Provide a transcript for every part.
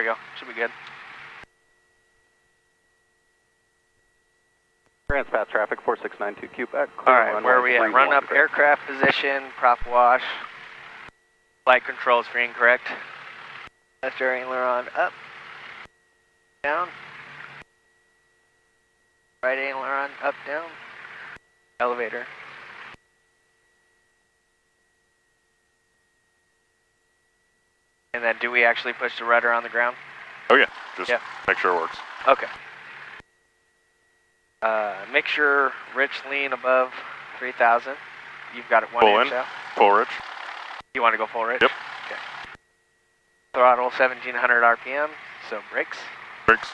we go. Should be good. Transpath traffic 4692 Quebec. Alright, where are we at? Run up aircraft position, prop wash. Flight controls for incorrect. Left air aileron up. Down. Right aileron up, down. Elevator. And then do we actually push the rudder on the ground? Oh yeah, just make sure it works. Okay. Make sure Rich lean above 3,000. You've got it one full inch in, out. full Rich. You want to go full Rich? Yep. Okay. Throttle 1700 RPM, so brakes. Brakes.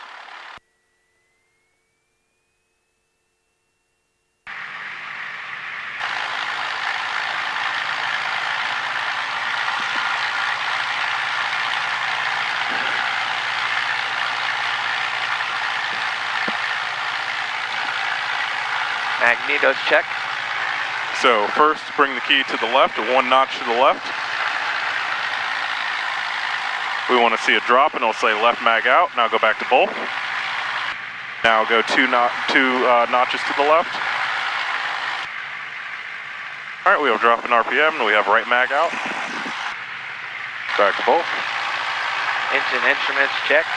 Magnetos check. So first, bring the key to the left, 1 notch to the left. We want to see a drop, and it'll say left mag out. Now go back to both. Now go two notches to the left. All right, we have a drop in RPM, and we have right mag out. Back to both. Engine instruments check.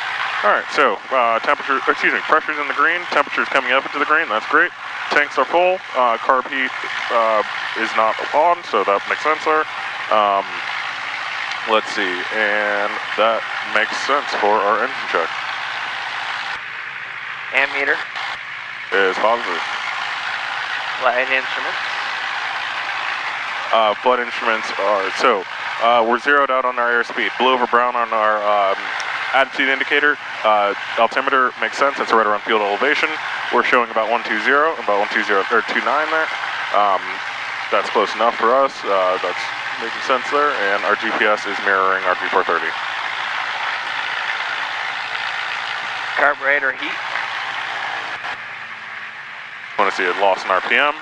All right, so pressure's in the green, temperature's coming up into the green, that's great. Tanks are full, carb heat is not on, so that makes sense there. Let's see, and that makes sense for our engine check. Ammeter. Is positive. Flight instruments. Flight instruments are, so we're zeroed out on our airspeed. Blue over brown on our attitude indicator. Altimeter makes sense, it's right around field elevation. We're showing about 120, about 120 or 29 there. That's close enough for us. That's making sense there, and our GPS is mirroring our V430. Carburetor heat. Want to see a loss in RPM.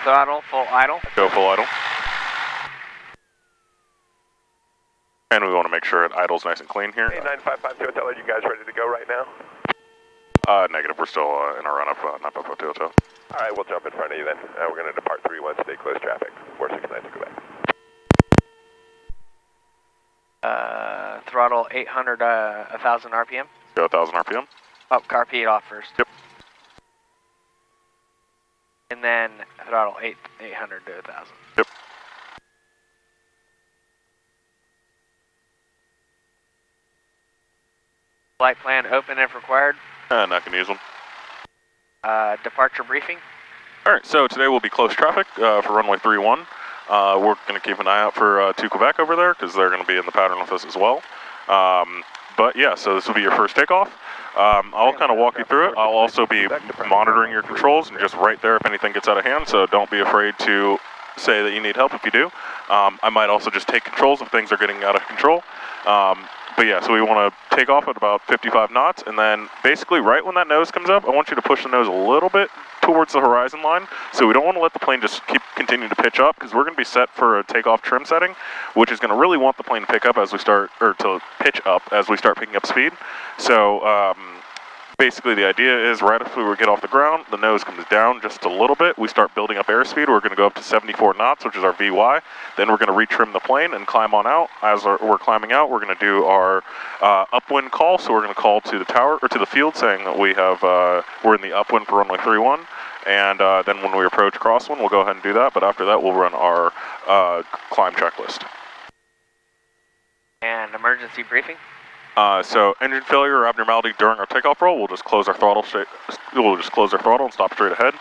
Throttle, full idle. Go full idle. And we want to make sure it idles nice and clean here. 9552 Hotel, are you guys ready to go right now? Negative, we're still in our run-up, 9552 Hotel. All right, we'll jump in front of you then. We're going to depart 31, stay close traffic. 469 to Quebec. Throttle 800, 1,000 RPM. Go 1,000 RPM. Oh, carb heat off first. Yep. And then throttle 800 to 1,000. Yep. Flight plan open if required. Not gonna use them. Departure briefing. All right, so today will be close traffic for runway 31. We're gonna keep an eye out for to Quebec over there because they're gonna be in the pattern with us as well. But yeah, so this will be your first takeoff. I'll kind of walk you through it. I'll also be monitoring your controls and just right there if anything gets out of hand, so don't be afraid to say that you need help if you do. I might also just take controls if things are getting out of control. But yeah, so we want to take off at about 55 knots, and then basically right when that nose comes up, I want you to push the nose a little bit towards the horizon line. So we don't want to let the plane just continue to pitch up, because we're going to be set for a takeoff trim setting, which is going to really want the plane to pick up as we start, or to pitch up as we start picking up speed. So basically the idea is right after we get off the ground, the nose comes down just a little bit. We start building up airspeed. We're going to go up to 74 knots, which is our VY. Then we're going to retrim the plane and climb on out. As we're climbing out, we're going to do our upwind call. So we're going to call to the tower, or to the field, saying that we have, we're in the upwind for runway 31. And then when we approach crosswind, we'll go ahead and do that. But after that, we'll run our climb checklist. And emergency briefing. So engine failure or abnormality during our takeoff roll, we'll just close our throttle. We'll just close our throttle and stop straight ahead.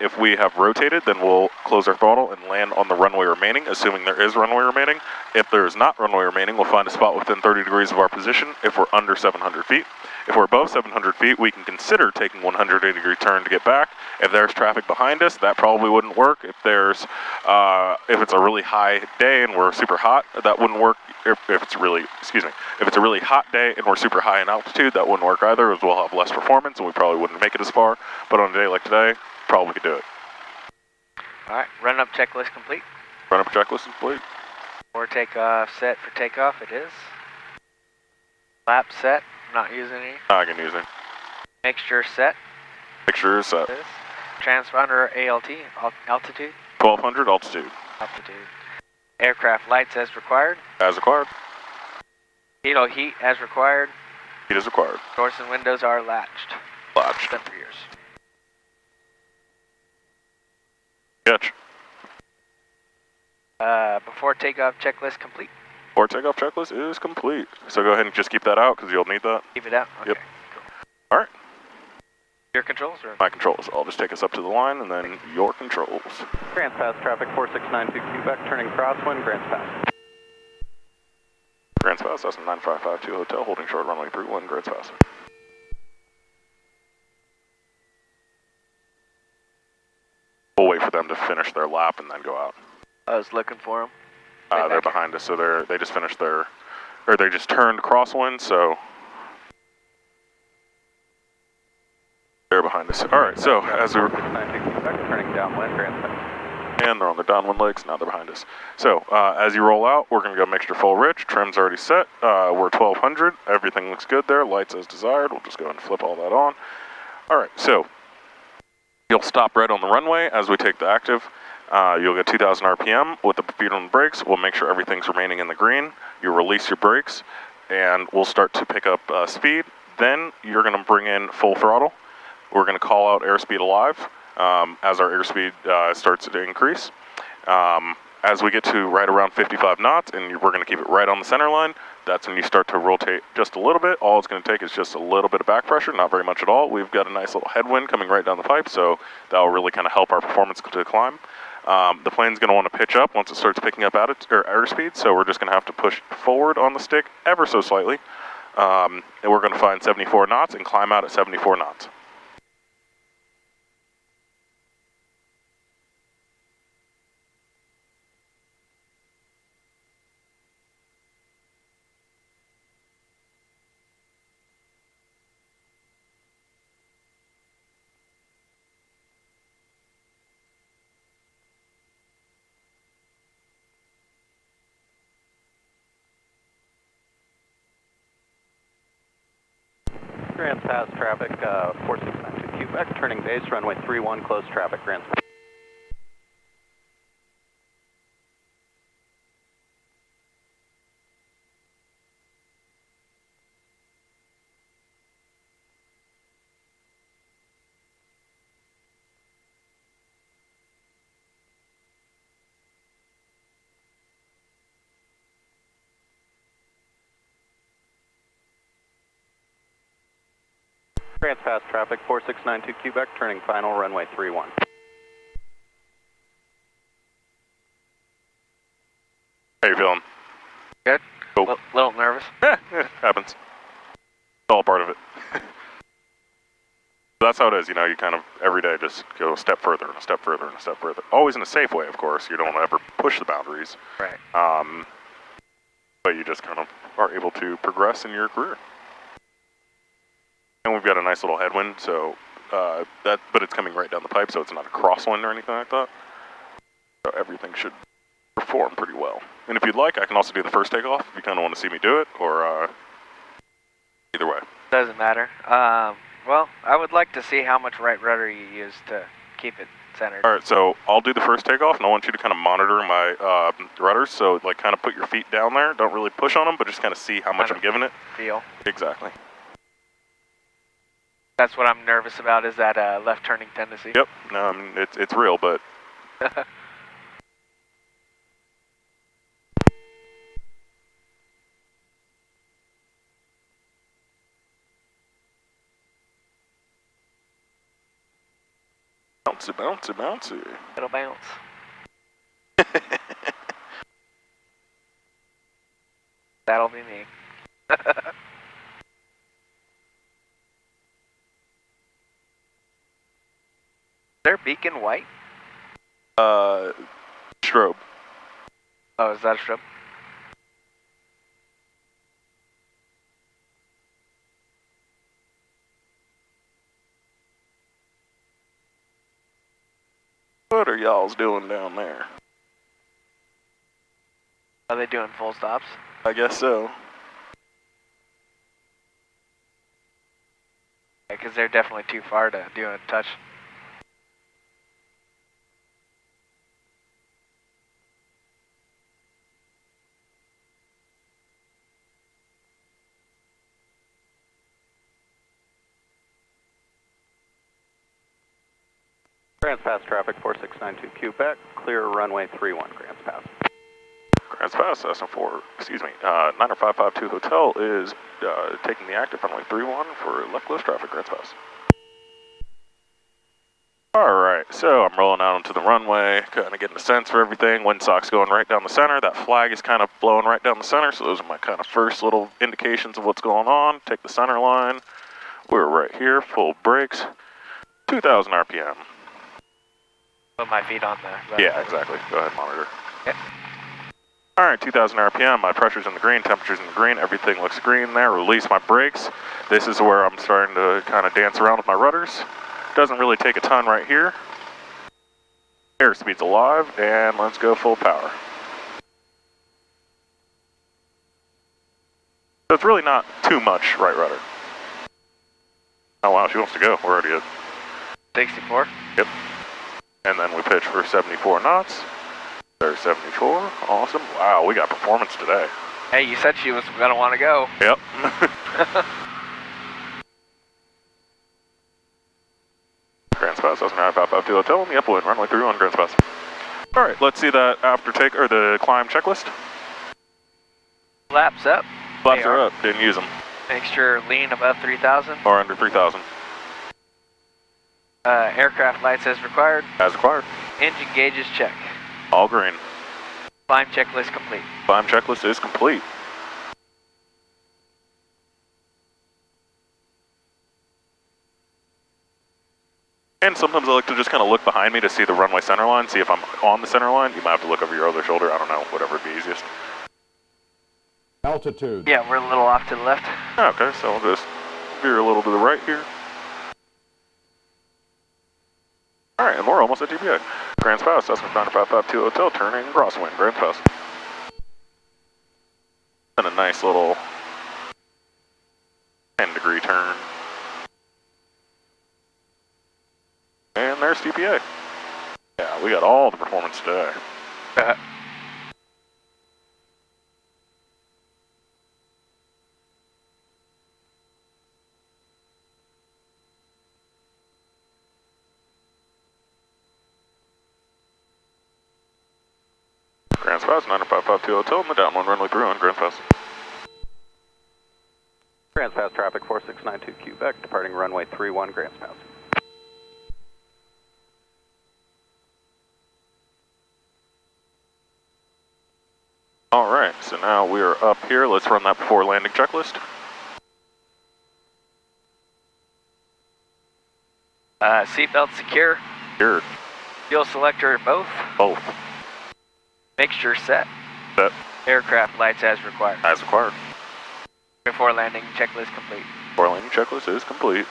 If we have rotated, then we'll close our throttle and land on the runway remaining, assuming there is runway remaining. If there is not runway remaining, we'll find a spot within 30 degrees of our position if we're under 700 feet. If we're above 700 feet, we can consider taking 180-degree turn to get back. If there's traffic behind us, that probably wouldn't work. If there's, if it's a really high day and we're super hot, that wouldn't work. If it's really, if it's a really hot day and we're super high in altitude, that wouldn't work either, as we'll have less performance and we probably wouldn't make it as far. But on a day like today, probably could do it. All right, run up checklist complete. Run up checklist complete. Before takeoff, set for takeoff, it is. Lap set, I'm not using any. I can use it. Mixture set, Mixture is set. it is. Transponder ALT, altitude. 1200 altitude. Altitude. Aircraft lights as required. As required. Kilo heat as required. Heat is required. Doors and windows are latched. Latched. Except for yours. Catch. Before takeoff checklist complete. Before takeoff checklist is complete. So go ahead and just keep that out because you'll need that. Keep it out? Okay. Yep. Cool. All right. Your controls or? My controls. I'll just take us up to the line and then your controls. Grants Pass traffic 4692 Quebec, turning crosswind, Grants Pass. Grants Pass, that's 9552 Hotel, holding short runway 31, Grants Pass. We'll wait for them to finish their lap and then go out. I was looking for them. They're behind us, so they just finished their, or they just turned crosswind, so they're behind us. All right, so as we were, 4692 Quebec, turning downwind, Grants Pass. and they're on their downwind legs, now they're behind us. So as you roll out, we're going to go mixture full rich, trim's already set, we're 1200, everything looks good there, lights as desired, we'll just go ahead and flip all that on. All right, so you'll stop right on the runway as we take the active. You'll get 2,000 RPM with the feet on the brakes. We'll make sure everything's remaining in the green. You release your brakes, and we'll start to pick up speed. Then you're going to bring in full throttle. We're going to call out airspeed alive as our airspeed starts to increase. As we get to right around 55 knots, and we're going to keep it right on the center line, that's when you start to rotate just a little bit. All it's going to take is just a little bit of back pressure, not very much at all. We've got a nice little headwind coming right down the pipe, so that will really kind of help our performance to climb. The plane's going to want to pitch up once it starts picking up airspeed, so we're just going to have to push forward on the stick ever so slightly. And we're going to find 74 knots and climb out at 74 knots. Grants Pass traffic 4692 Quebec, turning base, runway 31, close traffic, Grants Pass. Grants Pass traffic 4692 Quebec, turning final, runway 31. How you feeling? Good? Cool. Little nervous. Happens. It's all part of it. That's how it is, you know, you kind of every day just go a step further and a step further and a step further. Always in a safe way, of course. You don't ever push the boundaries. Right. But you just kind of are able to progress in your career. And we've got a nice little headwind, so but it's coming right down the pipe, so it's not a crosswind or anything like that. So everything should perform pretty well. And if you'd like, I can also do the first takeoff if you kind of want to see me do it, or either way. Doesn't matter. Well, I would like to see how much right rudder you use to keep it centered. All right, so I'll do the first takeoff, and I want you to kind of monitor my rudders. So, like, kind of put your feet down there. Don't really push on them, but just kind of see how much I'm giving it. Feel. Exactly. That's what I'm nervous about, is that left turning tendency. Yep. No, I mean, it's real, but... Bouncy, bouncy, bouncy. It'll bounce. That'll be me. Is their beacon white? Strobe. Oh, is that a strobe? What are y'all's doing down there? Are they doing full stops? I guess so. Because they're definitely too far to do a touch. Grants Pass traffic 4692 Quebec, clear runway 31, Grants Pass. Grants Pass, Cessna 90552 Hotel is taking the active runway 31 for left close traffic, Grants Pass. Alright, so I'm rolling out onto the runway, kind of getting a sense for everything. Windsock's going right down the center. That flag is kind of blowing right down the center, so those are my kind of first little indications of what's going on. Take the center line. We're right here, full brakes, 2,000 RPM. Put my feet on the... Yeah, exactly. Go ahead, monitor. Okay. Alright, 2,000 RPM, my pressure's in the green, temperature's in the green, everything looks green there. Release my brakes. This is where I'm starting to kind of dance around with my rudders. Doesn't really take a ton right here. Airspeed's alive, and let's go full power. So it's really not too much right rudder. Oh wow, she wants to go. We're already at 64? Yep. And then we pitch for 74 knots. There's 74. Awesome. Wow, we got performance today. Hey, you said she was gonna want to go. Yep. Grants Pass, Cessna 95552 Hotel in the upwind, runway 31, Grants Pass. Alright, let's see that the climb checklist. Flaps up. Flaps are up, didn't use them. Make sure lean above 3,000. Or under 3,000. Aircraft lights as required. As required. Engine gauges check. All green. Climb checklist complete. Climb checklist is complete. And sometimes I like to just kind of look behind me to see the runway center line, see if I'm on the center line. You might have to look over your other shoulder. I don't know, whatever would be easiest. Altitude. Yeah, we're a little off to the left. Okay, so I'll just veer a little to the right here. Alright, and we're almost at GPA. Grants Pass, Cessna 95552 Hotel, turning crosswind, Grants Pass. And a nice little 10-degree turn. And there's GPA. Yeah, we got all the performance today. Grants Pass, 95552 Hotel, in the downwind runway 31, Grants Pass. Grants Pass traffic 4692 Quebec, departing runway 31, Grants Pass. Alright, so now we are up here. Let's run that before landing checklist. Seatbelt secure. Here, Fuel selector both. both. Mixture set. Set. Aircraft lights as required. As required. Before landing checklist complete. Before landing checklist is complete.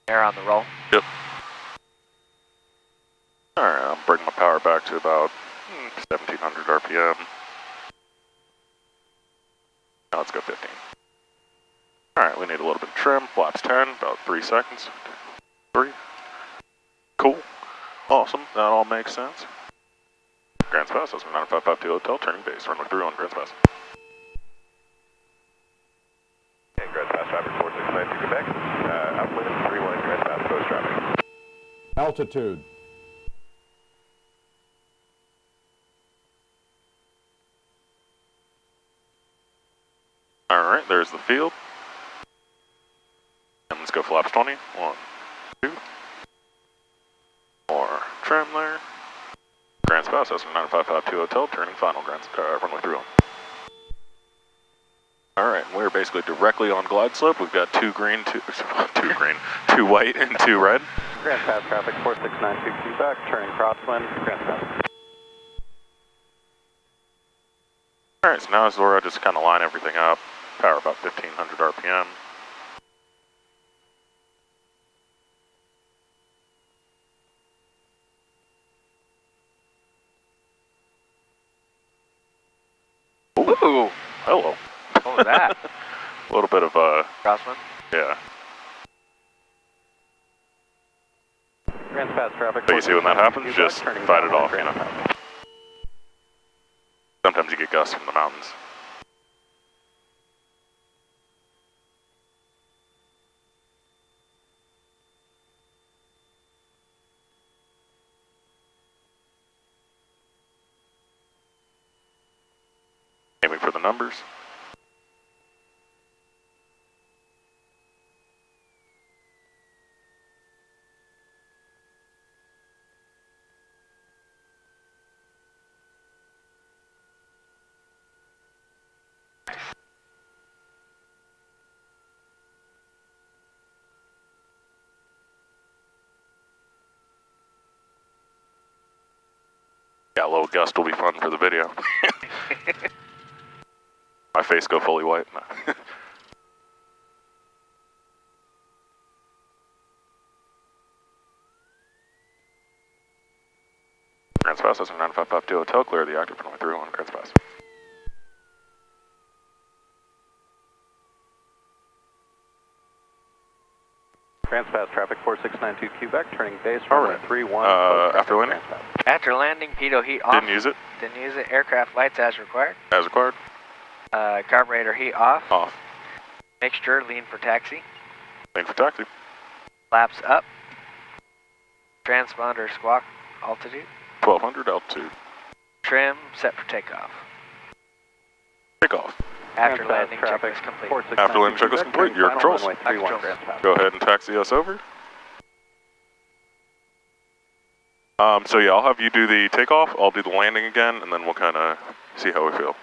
Air on the roll. Yep. Alright, I'll bring my power back to about 1700 RPM. Now let's go 15. Alright, we need a little bit of trim. Flaps 10, about 3 seconds. 3. Cool. Awesome, that all makes sense. Grants Pass, that's 9552 Hotel, turning base, runway 31, Grants Pass. And Grants Pass traffic 4692 Quebec, upwind 31, Grants Pass coast traffic. Altitude. Alright, there's the field. And let's go flaps 20. 1, 2. More trim there. Grants Pass, that's 9552 Hotel, turning final, runway 31. Alright, we're basically directly on glide slope. We've got 2 green, 2 white, and 2 red. Grand pass traffic 4692 Quebec, turning crosswind, grand pass. Alright, so now is where I just kind of line everything up. Power about 1500 RPM. Ooh, Hello. what was that? A little bit of, Crosswind? yeah. Grand pass traffic. But you see when that happens, Quebec, just turning fight it downwind, off, you grand know. pass. Sometimes you get gusts from the mountains. Aiming for the numbers. Yeah, a little gust will be fun for the video. My face go fully white. No. Grand Spass, that's 9552 Hotel, clear the active runway 31, Grand Spass. Grand pass traffic 4692 Quebec, turning base All runway right. 31. After landing? After landing, pitot heat off. Didn't use it. Didn't use it. Aircraft lights as required. As required. Carburetor heat off. Off. Mixture lean for taxi. Lane for taxi. Flaps up. Transponder squawk altitude. 1200 altitude. Trim set for takeoff. Takeoff. After landing, checklist complete. After landing, checklist complete. Your controls. Controls. Go ahead and taxi us over. So yeah, I'll have you do the takeoff, I'll do the landing again, and then we'll kind of see how we feel.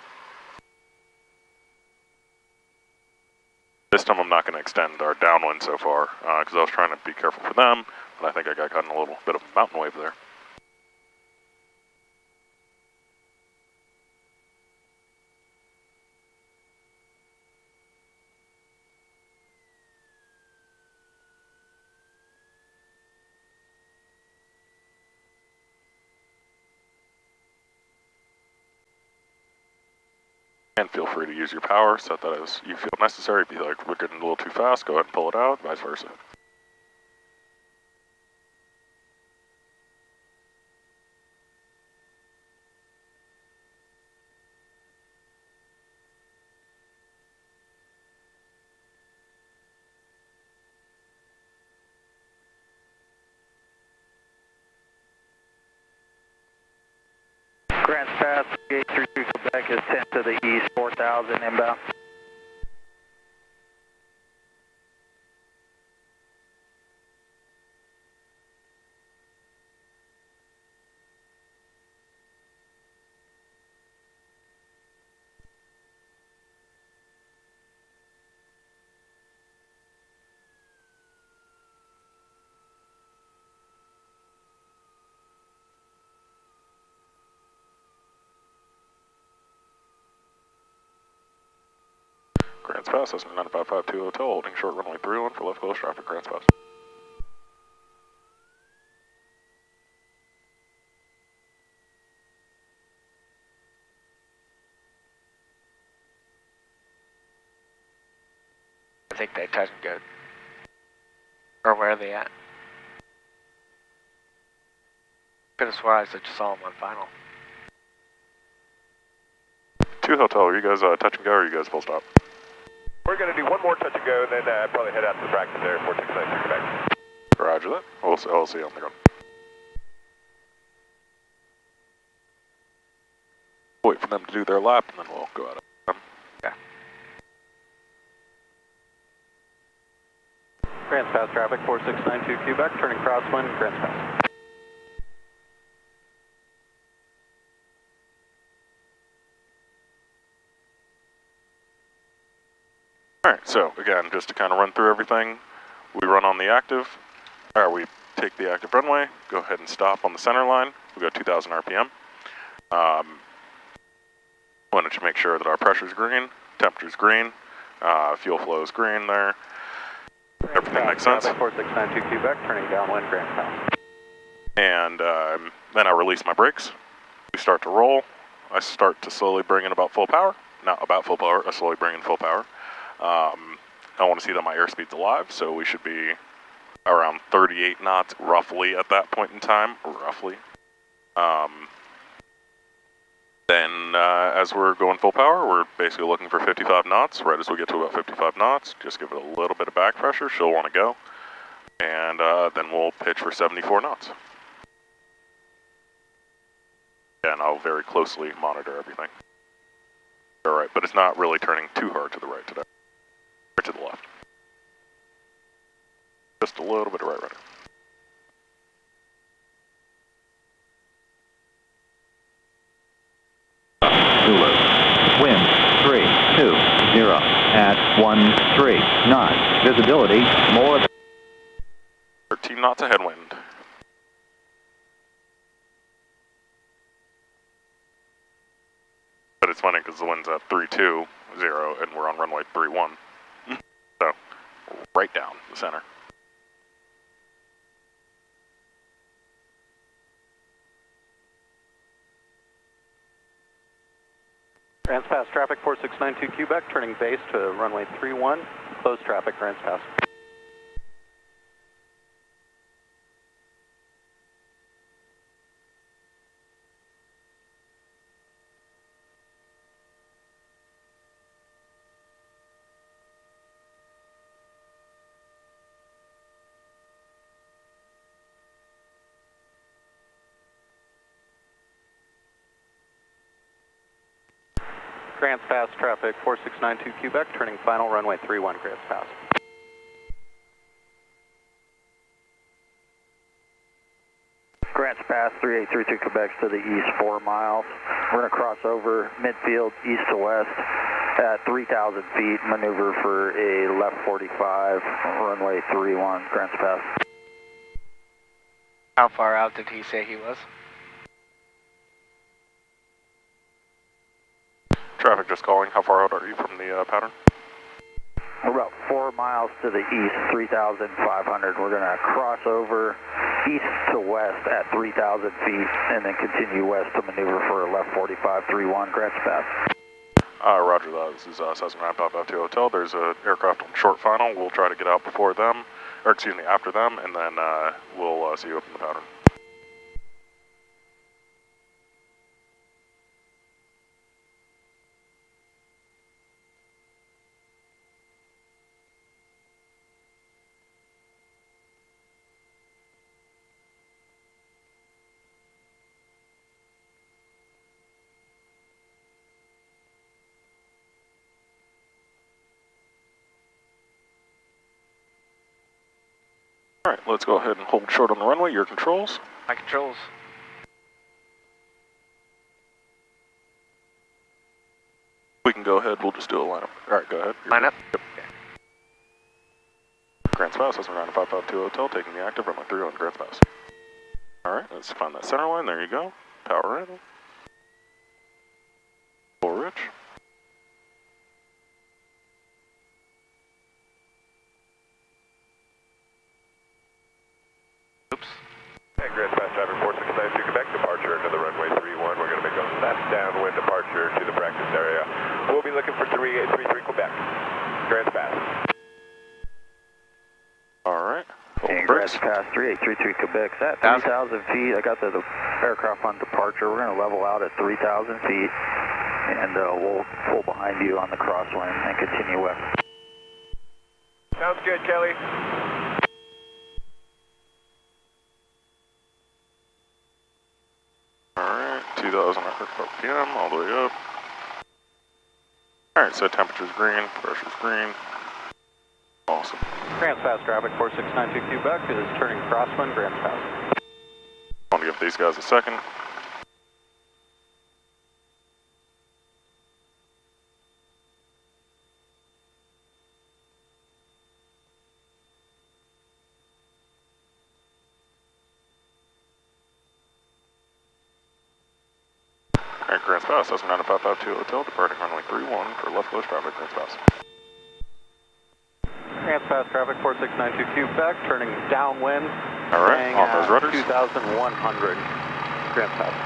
This time I'm not going to extend our downwind so far, because I was trying to be careful for them, and I think I got caught in a little bit of a mountain wave there. And feel free to use your power, set that as you feel necessary. Be like, we're getting a little too fast, go ahead and pull it out, vice versa. Grand Pass, gate 32 Quebec is 10 to the east, 4000 inbound. Grand Spass, that's 9552 Hotel, holding short runway 31 for left close traffic, Grand Spass. I think they touch and go. Or where are they at? Could have sworn I just saw them on final. 2 Hotel, are you guys touch and go, or are you guys full stop? We're going to do one more touch and go, then probably head out to the practice there, 4692 Quebec. Roger that. We'll see you on the ground. Wait for them to do their lap, and then we'll go out of them. Yeah. Grand Pass traffic 4692 Quebec, turning crosswind, Grand Pass. Alright, So again, just to kind of run through everything, we run on the active, or we take the active runway, go ahead and stop on the center line. We'll go 2,000 RPM. Wanted to make sure that our pressure's green, temperature's green, fuel flow's green there. Everything makes sense. Traffic 4692 Quebec, turning downwind, Grand Pass. And then I release my brakes. We start to roll. I start to slowly bring in about full power. Not about full power, I slowly bring in full power. I want to see that my airspeed's alive, so we should be around 38 knots roughly at that point in time, roughly. Then as we're going full power, we're basically looking for 55 knots. Right as we get to about 55 knots, just give it a little bit of back pressure, she'll want to go. And then we'll pitch for 74 knots. And I'll very closely monitor everything. All right, but it's not really turning too hard to the right today. Or to the left. Just a little bit of right rudder. Zulu. Wind 320 at 13 knots. Visibility more than 13 knots of headwind. But it's funny because the wind's at 320 and we're on runway 31. So, right down the center. Grants Pass traffic 4692 Quebec, turning base to runway 31, closed traffic, Grants Pass. Grants Pass traffic 4692 Quebec, turning final runway 31, Grants Pass. Grants Pass 3832 Quebec to the east 4 miles. We're going to cross over midfield east to west at 3,000 feet, maneuver for a left 45, runway 31, Grants Pass. How far out did he say he was? Traffic just calling. How far out are you from the pattern? We're about 4 miles to the east, 3,500. We're going to cross over east to west at 3,000 feet and then continue west to maneuver for a left 45, 31, Grants Pass. Roger that. This is Cessna 955 Hotel. There's an aircraft on short final. We'll try to get out before them, or excuse me, after them, and then we'll see you up in the pattern. All right, let's go ahead and hold short on the runway. Your controls. My controls. We can go ahead. We'll just do a lineup. All right, go ahead. Line up. Yep. Grants Pass, Cessna 955 Hotel, taking the active, runway 31, Grants Pass. All right, let's find that center line. There you go. Power in. Full rich. Oops. And Grants Pass traffic 4692 Quebec, departure into the runway 31. We're going to make a left downwind departure to the practice area. We'll be looking for 3833 Quebec. Grants Pass. All right. And Grants Pass 3833 Quebec, at 3,000 feet. I got the aircraft on departure. We're going to level out at 3,000 feet and we'll pull behind you on the crosswind and continue west. Sounds good, Kelly. Alright, 2,000 RPM all the way up. Alright, so temperature's green, pressure's green. Awesome. Grants Pass traffic 4692 Quebec is turning crosswind, Grants Pass. I want to give these guys a second. Alright, Grants Pass, that's 9552 Hotel, departing runway 31 for left close traffic, Grants Pass. Grants Pass traffic 4692 Quebec, turning downwind. Alright, off those rudders. 2,100. Grants Pass.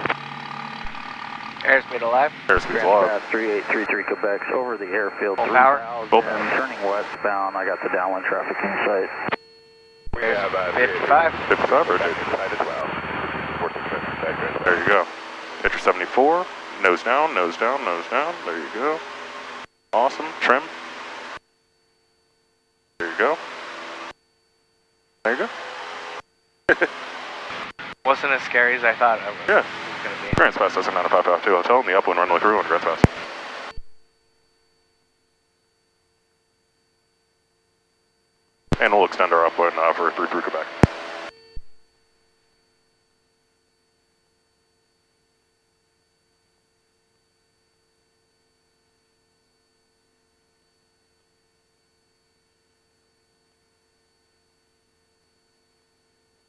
Airspeed alive. Airspeed's Grants alive. Pass 3833 Quebec's over the airfield. Full power. 3000, Full. turning westbound. I got the downwind traffic in sight. We have 55. 55, rotate. inside as well. 4692. There you go. Hit your 74. Nose down, nose down, nose down. There you go. Awesome. Trim. There you go. There you go. Wasn't as scary as I thought it was, Yeah. was going to be. Grants Pass, that's 9552 Hotel, in the upwind runway 31, Grants Pass. And we'll extend our upwind for 33 Quebec.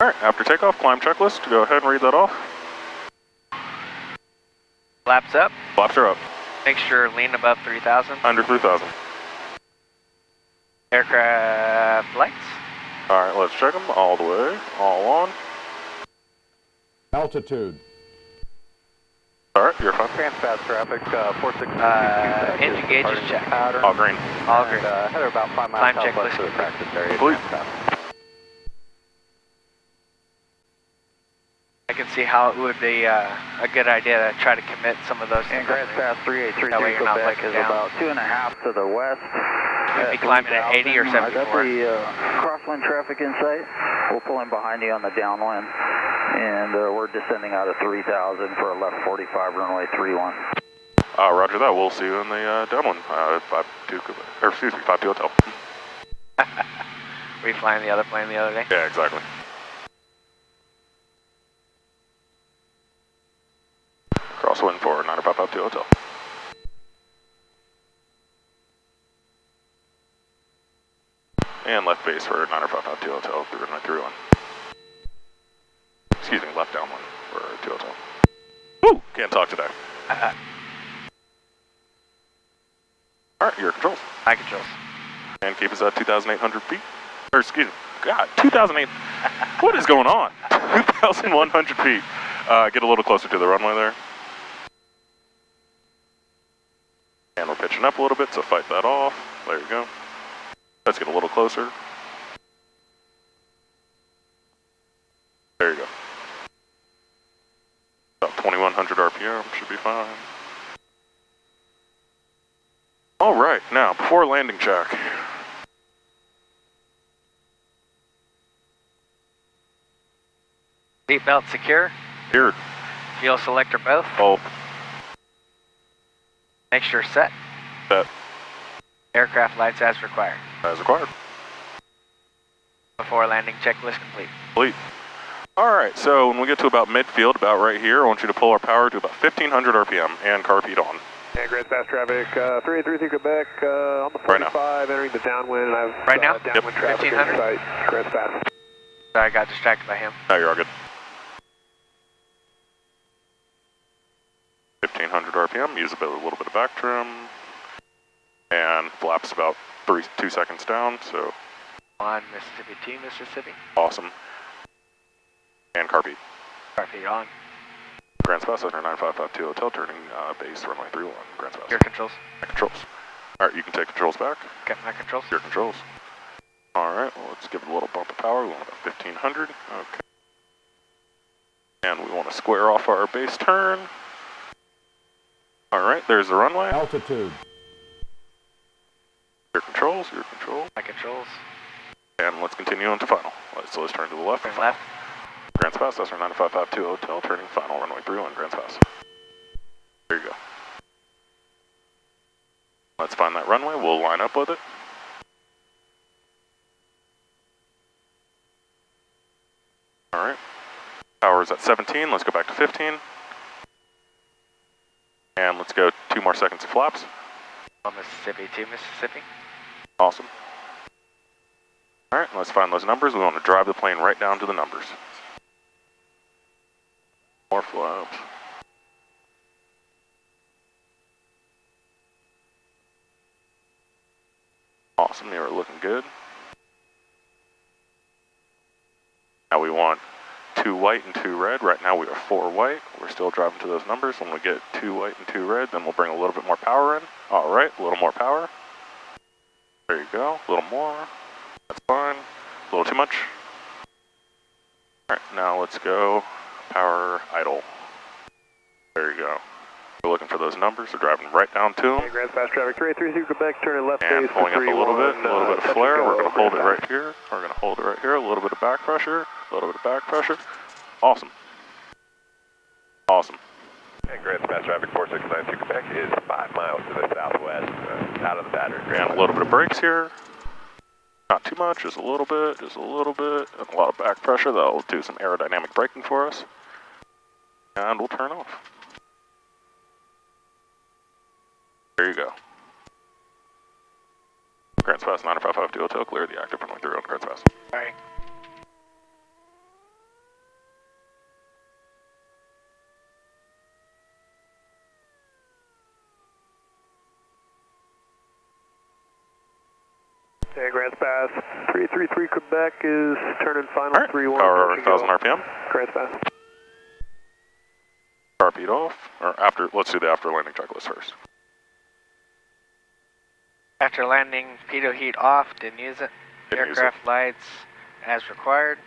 Alright, after takeoff, climb checklist. Go ahead and read that off. Flaps up. Flaps are up. Make sure lean above 3,000. Under 3,000. Aircraft lights. Alright, let's check them all the way. All on. Altitude. Alright, you're fine. Grants Pass traffic 4692 Quebec. Engine gauges departing check. Pattern. All green. All green. And, header about 5 Climb miles southwest checklist of the practice area. Complete. Grants Pass. I can see how it would be a good idea to try to commit some of those. And Grants Pass That way 3833 you're not Quebec looking is down. about 2.5 to the west. Be climbing at 80 or 74. I got the crosswind traffic in sight. We'll pull in behind you on the downwind. And we're descending out of 3,000 for a left 45 runway 31. Roger that. We'll see you in the downwind. 52 Quebec, or excuse me, 52 Hotel. Were you flying the other plane the other day? Yeah, exactly. Crosswind for 9552 Hotel. And left base for 9552 Hotel, through runway 31. Excuse me, left downwind for 2 Hotel. Woo! Can't talk today. Alright, your controls. High controls. And keep us at 2,800 feet. Or excuse me, God, 2,008. What is going on? 2,100 feet. Get a little closer to the runway there. And we're pitching up a little bit, so fight that off. There you go. Let's get a little closer. There you go. About 2,100 RPM, should be fine. All right, now, before landing check. Seatbelt secure. Here. Fuel selector both. Oh, Make sure set. set Aircraft lights as required. as required. Before landing checklist complete. Complete. All right, so when we get to about midfield, about right here, I want you to pull our power to about 1,500 RPM and carpet on. And Grants Pass traffic 3833 Quebec on the 45, Right now. entering the downwind, and I've Right now? downwind Yep. traffic in 1500? sight. Grants Pass. Sorry, I got distracted by him. No, you're all good. 1,500 RPM, use a little bit of back trim, and flaps about 2 seconds down, so On Mississippi to Mississippi. awesome. And carpet. RP on. Grants Pass, under 9552 Hotel, turning base runway 31, Grants Pass. Your controls. My controls. All right, you can take controls back. Got my controls. Your controls. All right, well, let's give it a little bump of power. We want about 1,500. Okay. And we want to square off our base turn. All right, there's the runway. Altitude. Your controls, your controls. My controls. And let's continue on to final. So let's turn to the left. Turn left. Grants Pass, that's our 9552 Hotel, turning final, runway 31, Grants Pass. There you go. Let's find that runway. We'll line up with it. All right. Power's at 17. Let's go back to 15. And let's go 2 more seconds of flaps. On Mississippi to Mississippi. Awesome. All right, let's find those numbers. We want to drive the plane right down to the numbers. More flaps. Awesome, you are looking good. Now we want 2 white and 2 red. Right now we are 4 white. We're still driving to those numbers. When we get 2 white and 2 red, then we'll bring a little bit more power in. All right, a little more power. There you go, a little more. That's fine. A little too much. All right, now let's go power idle. There you go. We're looking for those numbers. We're driving right down to them. Okay, Grand Fast traffic 3832 Quebec, turning left And base pulling up a little bit of flare. We're going to hold it right. right here. We're going to hold it right here. A little bit of back pressure. A little bit of back pressure. Awesome. Awesome. And Grand Fast traffic 4692 Quebec is 5 miles to the southwest, out of the battery. And a little bit of brakes here. Not too much, just a little bit, and a lot of back pressure. That'll do some aerodynamic braking for us. And we'll turn off. There you go. Grants Pass 9552 Hotel, clear the active runway 30 on Grants Pass. Alright. Okay, Grand Pass 333 Quebec is turning final. Alright, power 1000 RPM. Grand Pass. Carpeed off, or after, let's do the after landing checklist first. After landing, pitot heat off, didn't use it. Didn't use Aircraft lights as required.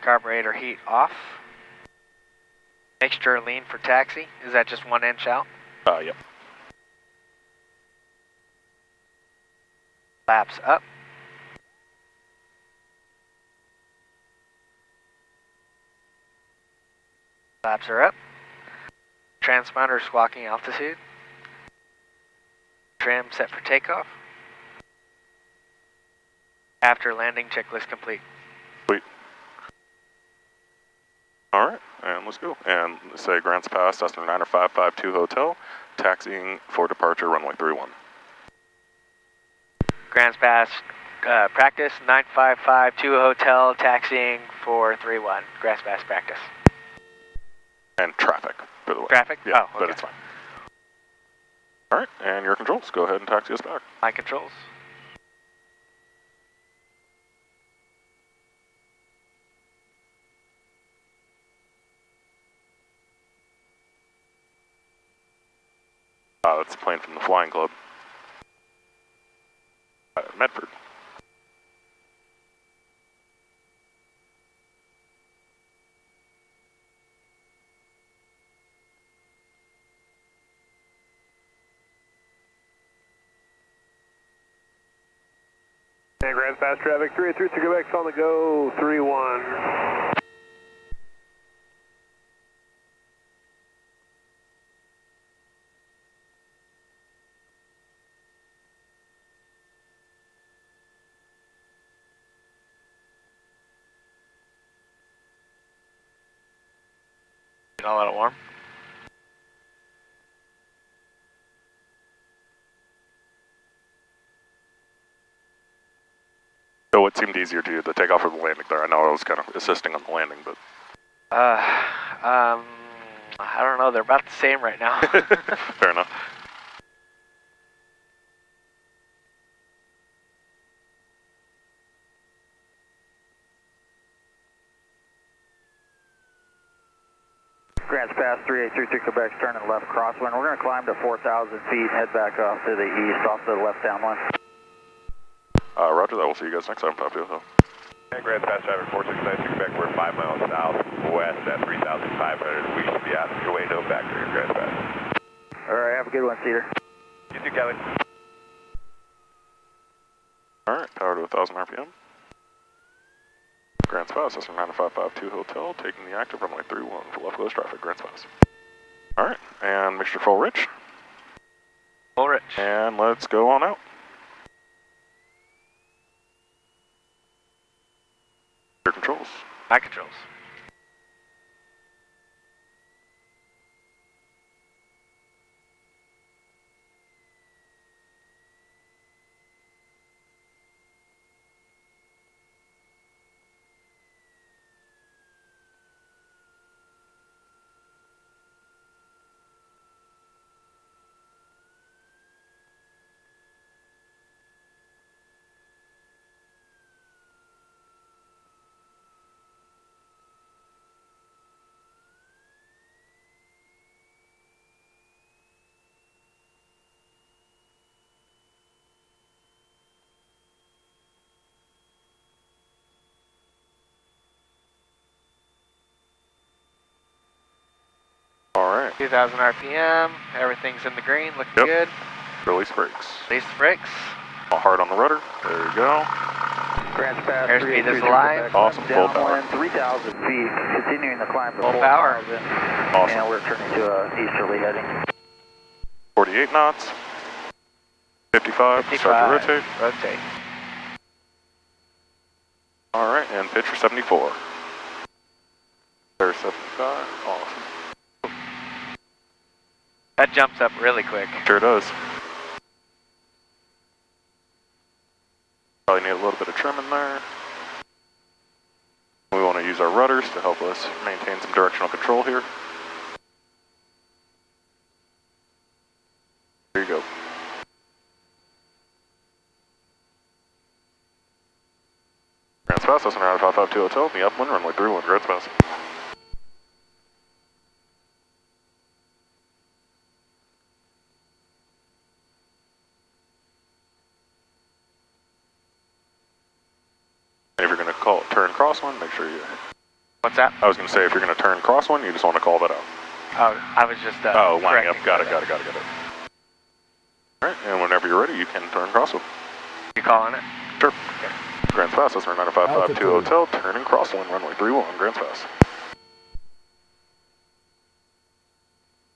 Carburetor heat off. Mixture lean for taxi. Is that just 1 inch out? Yep. Flaps up. Flaps are up. Transponder squawking altitude. Trim set for takeoff. After landing checklist complete. Sweet. Alright, and let's go. And say Grants Pass, Cessna 9552 Hotel, taxiing for departure runway 31. Grants Pass, practice 9552 Hotel, taxiing for 31. Grants Pass practice. And traffic, by the way. Traffic? Yeah, Oh, but okay. it's fine. Alright, and your controls, go ahead and taxi us back. My controls. That's a plane from the Flying Club. Medford. And Grand Fast traffic 333 Quebec's on the go, 31. I'll let it warm. So what seemed easier to you, the takeoff or the landing there? I know I was kind of assisting on the landing, but... I don't know, they're about the same right now. Fair enough. Grants Pass 3833 Quebec, turning left crosswind. We're going to climb to 4,000 feet, head back off to the east, off the left downwind. Roger that, we'll see you guys next time, 52 Hotel. And Grand Fast traffic 4692 Quebec, we're 5 miles southwest at 3,500. We should be out of your way, no factor in Grand Fast. All right, have a good one, Cedar. You too, Kelly. Alright, power to 1000 RPM. Grants Pass, Cessna 9552 Hotel, taking the active runway 31 for left close traffic, Grants Pass. Alright, and make sure full rich. Full rich. And let's go on out. Your controls. My controls. 2,000 RPM, everything's in the green, looking Yep. good. Release brakes. Release the brakes. All hard on the rudder. There you go. Grants Pass Airspeed 383 is alive. Quebec, Awesome, full power. downwind 3,000 feet, continuing the climb to Full power. 4,000. Awesome. And we're turning to a easterly heading. 48 knots. 55. Start to rotate. Rotate. All right, and pitch for 74. There's 75. Awesome. That jumps up really quick. Sure does. Probably need a little bit of trim in there. We want to use our rudders to help us maintain some directional control here. There you go. Grants Pass, that's an 552 Hotel, in the upwind, runway 31, Grants Pass. And if you're going to turn crosswind, make sure you... What's that? I was going to say, if you're going to turn crosswind, you just want to call that out. Oh, I was just Lining up. correcting Got it. that. All right, and whenever you're ready, you can turn crosswind. You calling it? Sure. Okay. Grants Pass, that's our 9552 Hotel, turning crosswind, runway 31, Grants Pass.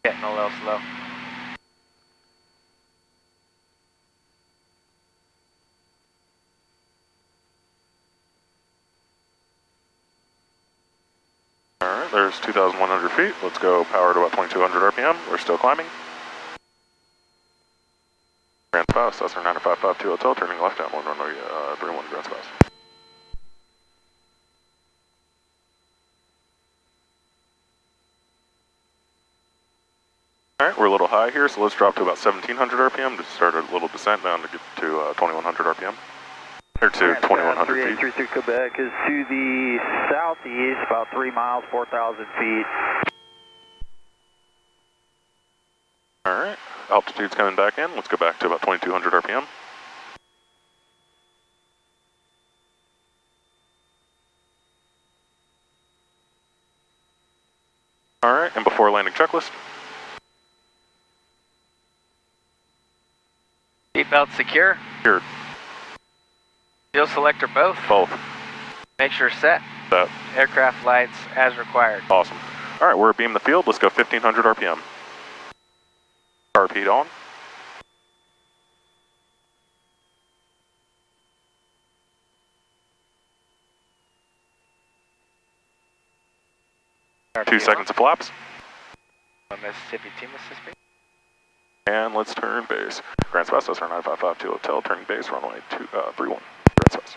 Getting a little slow. All right, there's 2,100 feet. Let's go power to about 2,200 RPM. We're still climbing. Grants Pass, that's our 9552 Hotel, turning left down, runway 31, Grants Pass. All right, we're a little high here, so let's drop to about 1,700 RPM to start a little descent down to get to 2,100 RPM. Or to 2,100 feet. 3833 Quebec is to the southeast, about 3 miles, 4,000 feet. All right, altitude's coming back in. Let's go back to about 2,200 RPM. All right, and before landing checklist. Seatbelt secure. Here, Fuel selector both. both. Make sure set. That. Aircraft lights as required. Awesome. All right, we're beam the field. Let's go 1,500 RPM. Carb heat on. RP 2 seconds of flaps. on Mississippi to Mississippi. And let's turn base. Grants Pass, that's our 9552 Hotel, turning base, runway 31. Grants Pass.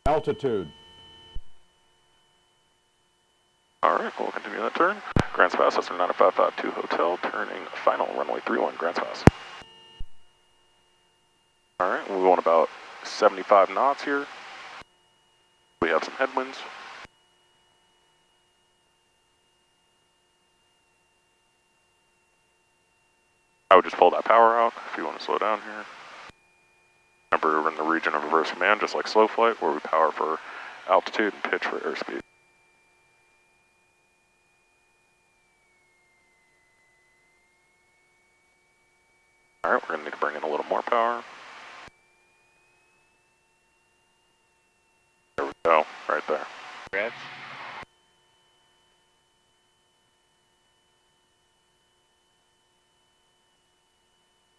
Altitude. All right, we'll continue that turn. Grants Pass, that's our 9552 Hotel, turning final, runway 31, Grants Pass. All right, we want about 75 knots here. We have some headwinds. I would just pull that power out if you want to slow down here. Remember, we're in the region of reverse command, just like slow flight, where we power for altitude and pitch for airspeed. All right, we're going to need to bring in a little more power. There we go, right there. Reds.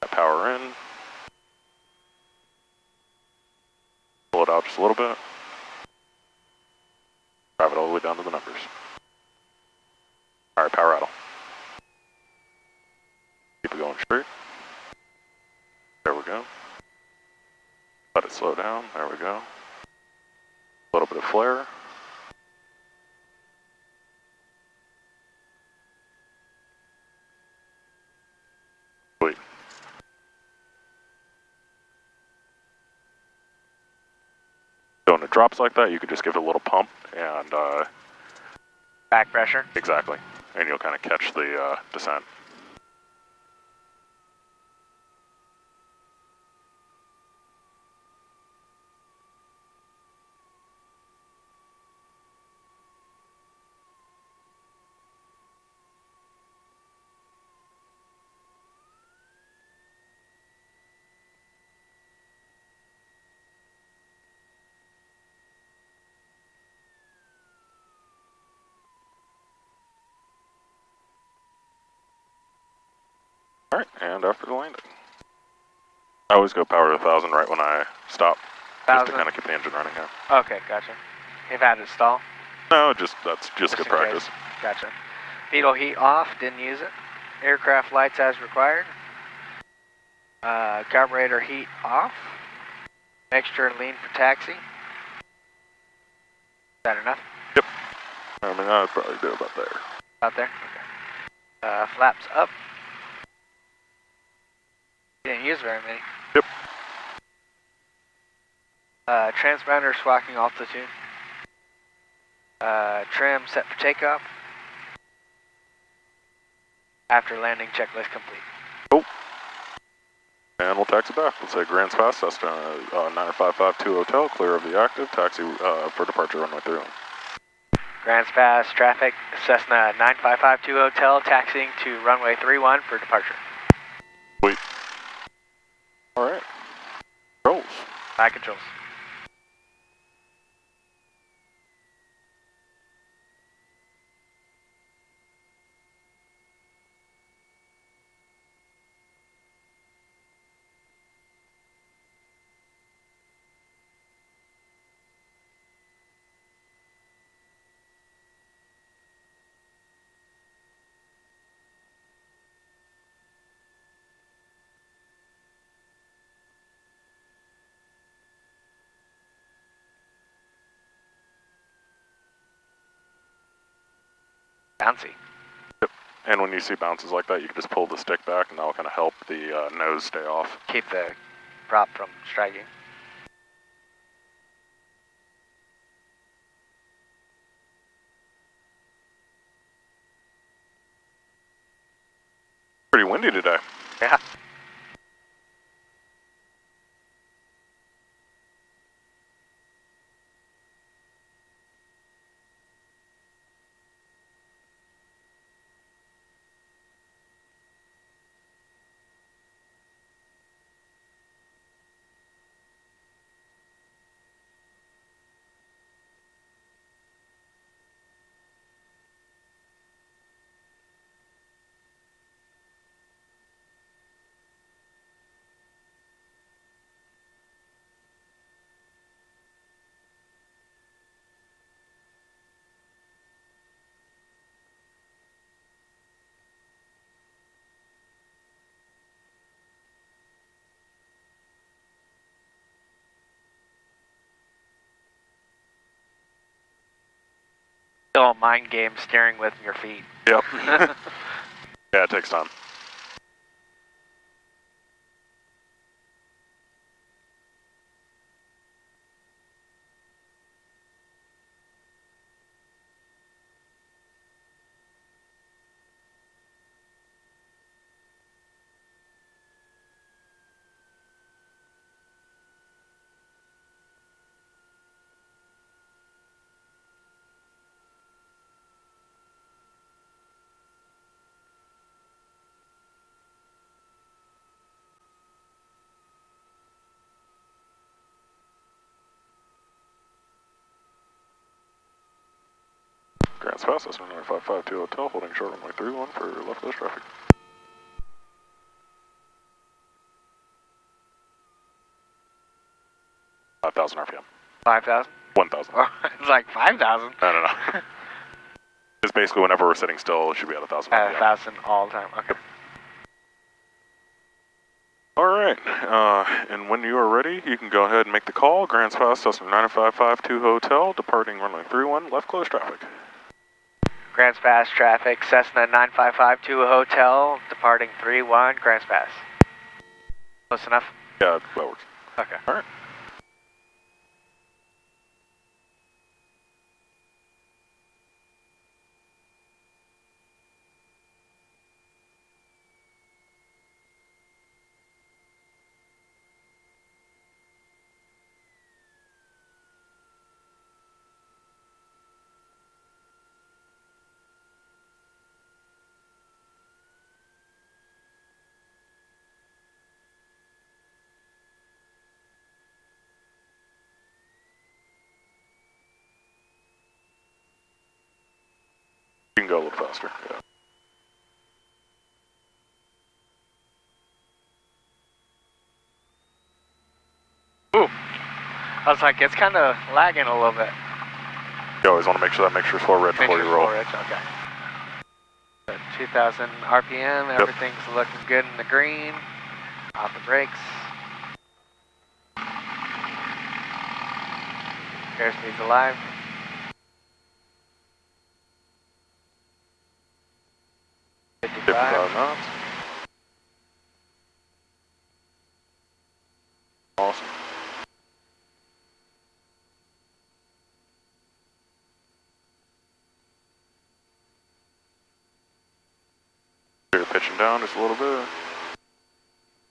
That power in. Pull it out just a little bit. Drive it all the way down to the numbers. All right, power idle. Keep it going straight. There we go. Let it slow down. There we go. A little bit of flare. Sweet. So when it drops like that, you could just give it a little pump and Back pressure. exactly, and you'll kind of catch the descent. Alright, and after the landing. I always go power to 1,000 right when I stop. Just to 1,000? kind of keep the engine running here. Okay, gotcha. You've had it stall? No, that's just good in practice. case. Gotcha. Fetal heat off, didn't use it. Aircraft lights as required. Carburetor heat off. Mixture lean for taxi. Is that enough? Yep. I mean, I'd probably do about there. Out there? Okay. Flaps up. Didn't use very many. Yep. Transponder swacking altitude. Trim set for takeoff. After landing checklist complete. Oh. And we'll taxi back. We'll say Grants Pass, Cessna 95552 Hotel, clear of the active, taxi for departure runway 31. Grants Pass, traffic, Cessna 9552 Hotel, taxiing to runway 31 for departure. Sweet. Alright. Controls. Flight controls. Bouncy. Yep. And when you see bounces like that, you can just pull the stick back and that'll kind of help the nose stay off. Keep the prop from striking. Pretty windy today. Yeah. Still a mind game steering with your feet. Yep. Yeah, it takes time. Grants Pass, Cessna 9552 Hotel, holding short runway 31 for left coast traffic. $5,000 RPM. 5,000? 1,000. It's like 5,000. No. It's basically whenever we're sitting still, it should be at 1,000 At RPM. 1,000 all the time. Okay. Alright, and when you are ready, you can go ahead and make the call. Grants Pass, Cessna 9552 Hotel, departing runway 31, left close traffic. Grants Pass traffic, Cessna 9552 Hotel, departing 31, Grants Pass. Close enough? Yeah, that works. Okay. Alright. You can go a little faster, yeah. I was like, it's kind of lagging a little bit. You always want to make sure that mixture's full rich before you roll. Full rich, okay. 2,000 RPM, everything's looking good in the green. Off the brakes. Airspeed's alive. $55 knots. Awesome. You're pitching down just a little bit.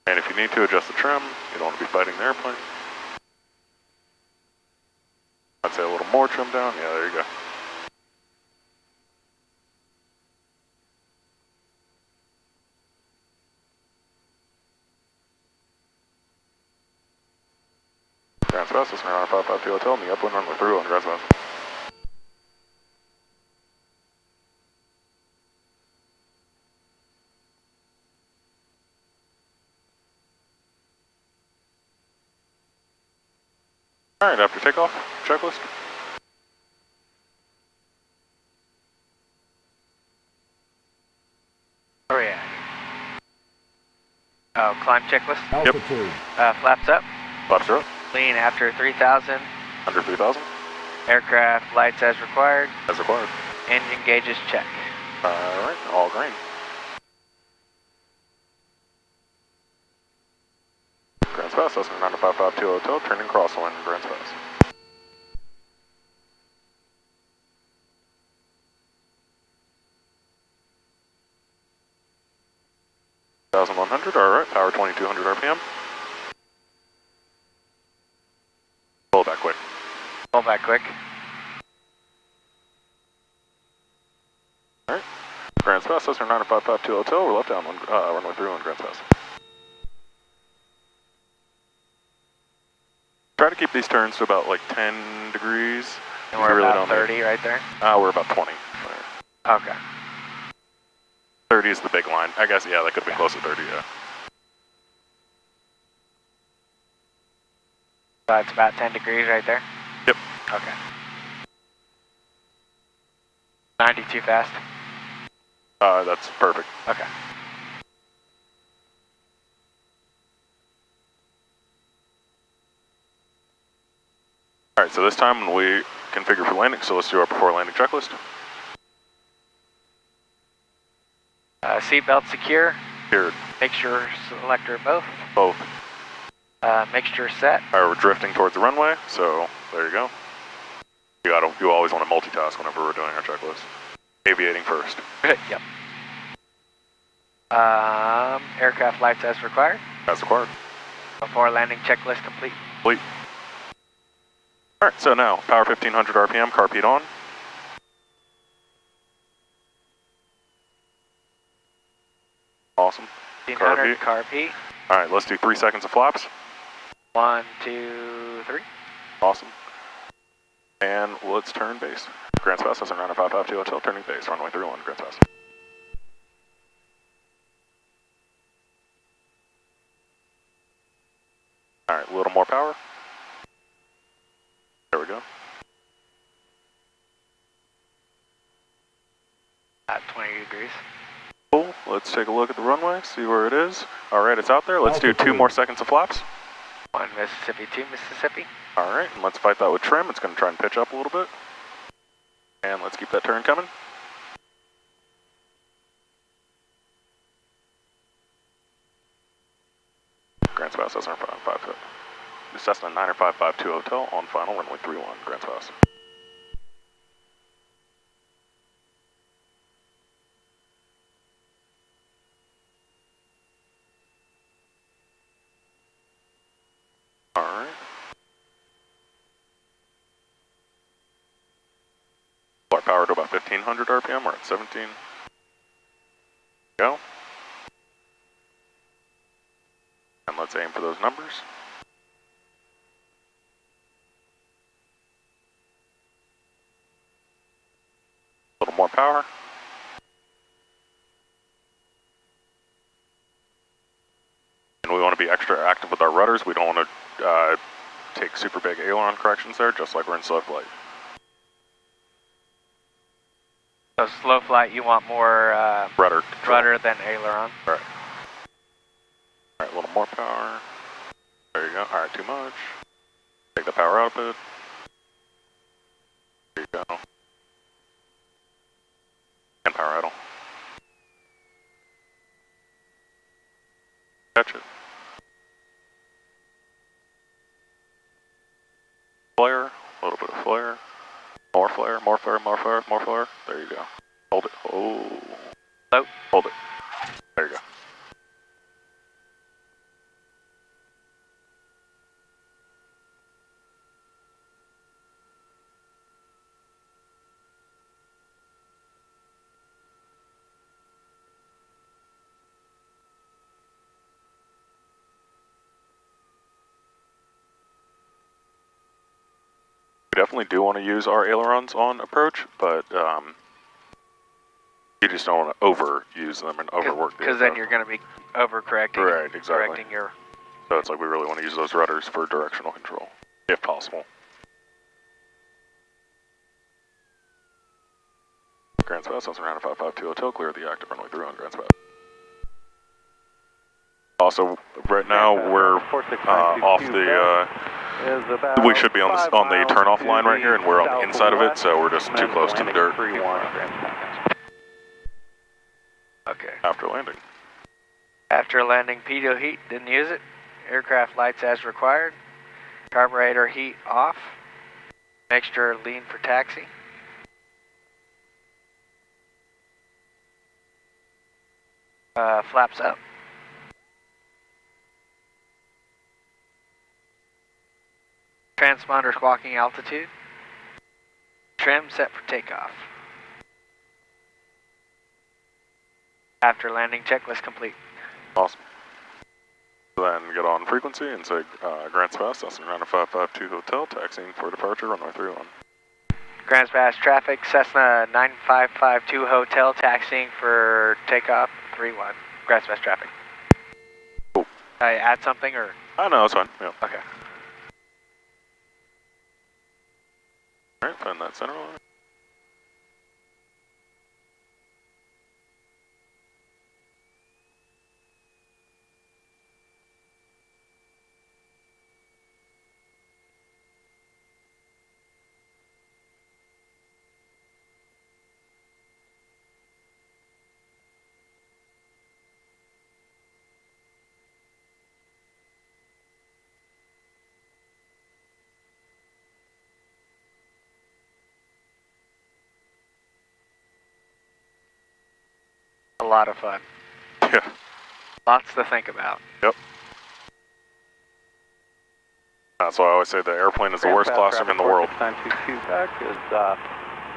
And if you need to adjust the trim, you don't want to be fighting the airplane. I'd say a little more trim down. Yeah, there you go. Ground fastest, around 552 hotel in the upwind runway 31, ground fast. Alright, after takeoff, checklist. Oh yeah. Oh, climb checklist. Altitude. Flaps up. Flaps are up. Lean after 3,000. Under 3,000. Aircraft lights as required. As required. Engine gauges check. Alright, all green. Grants Pass, Cessna 9552 hotel, turning crosswind, Grants Pass. $1,100, alright, power 2,200 RPM. Pull it back quick. Pull back quick. Alright. Grants Pass, Cessna 9552 hotel, we're left down runway 31, Grants Pass. Try to keep these turns to about like 10 degrees. And we're really about 30 right there? We're about 20. Okay. 30 is the big line. I guess, yeah, that could be close to 30, yeah. So it's about 10 degrees right there? Yep. Okay. 90 too fast? That's perfect. Okay. Alright, so this time when we configure for landing, so let's do our before landing checklist. Seatbelt secure. Here, Mixture selector both. both. Mixture set. Alright, we're drifting towards the runway, so there you go. You always want to multitask whenever we're doing our checklist. Aviating first. Yep. Aircraft lights as required. As required. Before landing checklist complete. Complete. Alright, so now, power 1500 RPM, carpet on. Awesome. 1500 carpet. Alright, let's do 3 seconds of flaps. 1, 2, 3. Awesome. And let's turn base. Grants Pass, Cessna 9552 hotel, turning base, runway 31, Grants Pass. Alright, a little more power. There we go. At 20 degrees. Cool, let's take a look at the runway, see where it is. Alright, it's out there. Let's do 2 more seconds of flaps. 1 Mississippi, 2 Mississippi. Alright, and let's fight that with trim. It's going to try and pitch up a little bit. And let's keep that turn coming. Grants Pass, Cessna 552. Cessna 9552 hotel on final runway 31, Grants Pass. Alright. Our power to about 1500 RPM, we're at 17. Go. And let's aim for those numbers. A little more power. And we want to be extra active with our rudders. We don't want to take super big aileron corrections there, just like we're in slow flight. So slow flight, you want more Rudder. rudder than aileron. Right. All right, a little more power. There you go. All right, too much. Take the power out of it. There you go. And power idle. Catch it. Flare, a little bit of flare. More flare, more flare, more flare, more flare. There you go. Hold it. Oh. Nope. Hold it. There you go. We definitely do want to use our ailerons on approach, but you just don't want to overuse them and overwork the Because then you're going to be overcorrecting. Right, exactly. Correcting your... So it's like we really want to use those rudders for directional control, if possible. Grand Spass, that's around 552 Hotel, clear the active runway 3 on Grand Spass. Also, right now we're off the, we should be on the turn-off line right here, and we're on the inside of it, so we're just too close to the dirt. Okay. After landing. After landing, pitot heat, didn't use it. Aircraft lights as required. Carburetor heat off. Mixture lean for taxi. Flaps up. Transponder squawking altitude. Trim set for takeoff. After landing, checklist complete. Awesome. Then get on frequency and say Grand Spass, that's around 552 Hotel, taxiing for departure, runway 31. Grand Spass traffic, Cessna 9552 Hotel, taxiing for takeoff 31. Grand Spass traffic. Cool. Did I add something or? No, it's fine. Yeah. Okay. Alright, find that center line. A lot of fun. Yeah. Lots to think about. Yep. That's why I always say the airplane is the worst classroom in the world. 922 back is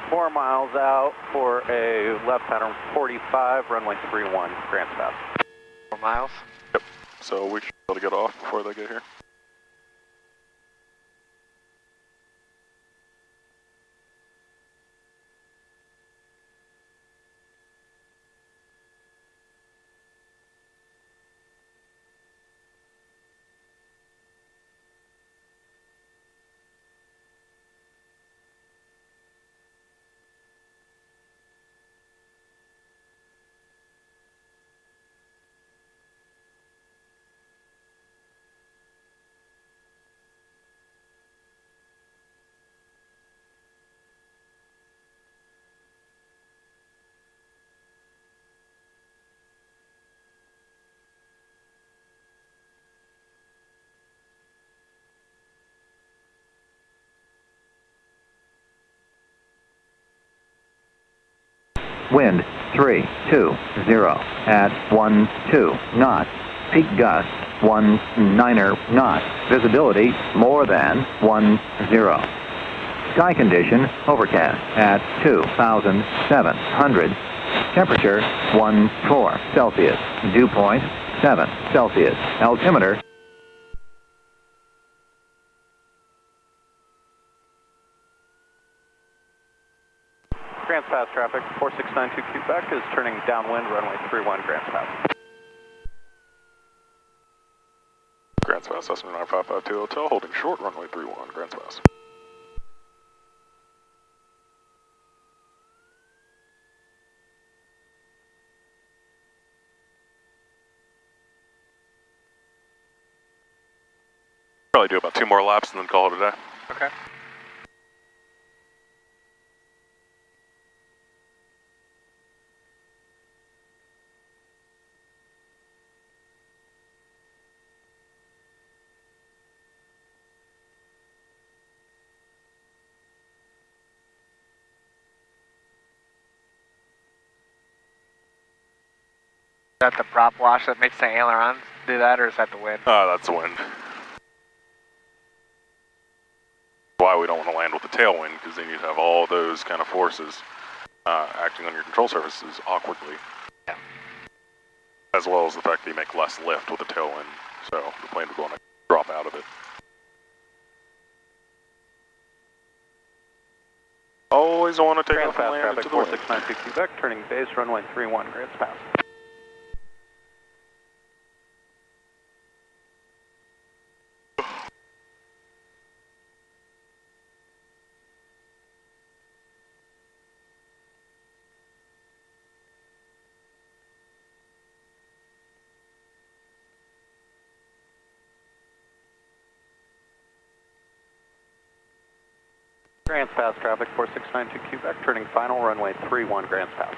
4 miles out for a left pattern 45, runway 31, Grand Spass. 4 miles. Yep. So we should be able to get off before they get here. Wind 320 at 12 knots. Peak gust 19 knots. Visibility more than 10. Sky condition overcast at 2,700. Temperature 14 Celsius. Dew point 7 Celsius. Altimeter Grand Spass traffic, 4692 Quebec is turning downwind, runway 31, Grand Spass. Grand Grants Pass, Cessna 9552 Hotel, holding short, runway 31, Grants Pass. Probably do about 2 more laps and then call it a day. Okay. Is that the prop wash that makes the ailerons do that, or is that the wind? That's the wind. Why we don't want to land with the tailwind, because then you'd have all those kind of forces acting on your control surfaces awkwardly. Yeah. As well as the fact that you make less lift with the tailwind, so the plane would want to drop out of it. Always want to take off and land into the wind. 4692 Quebec, turning base, runway 31, Grants Pass. Grants Pass traffic, 4692 Quebec, turning final, runway 31, Grants Pass.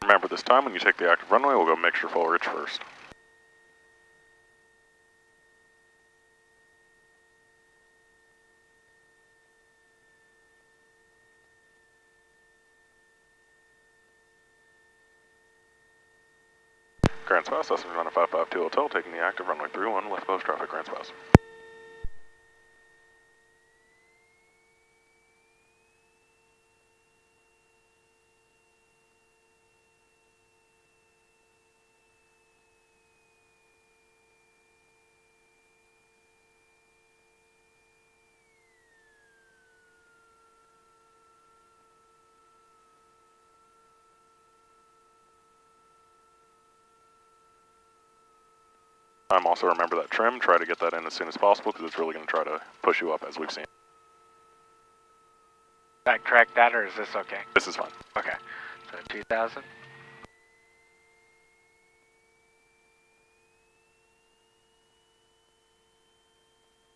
Remember, this time when you take the active runway, we'll go mixture full rich first. Grants Pass, Cessna 9552 Hotel, taking the active runway 31, left post traffic, Grants Pass. Also remember that trim, try to get that in as soon as possible because it's really going to try to push you up as we've seen. Did I correct that, or is this okay? This is fine. Okay, so 2000.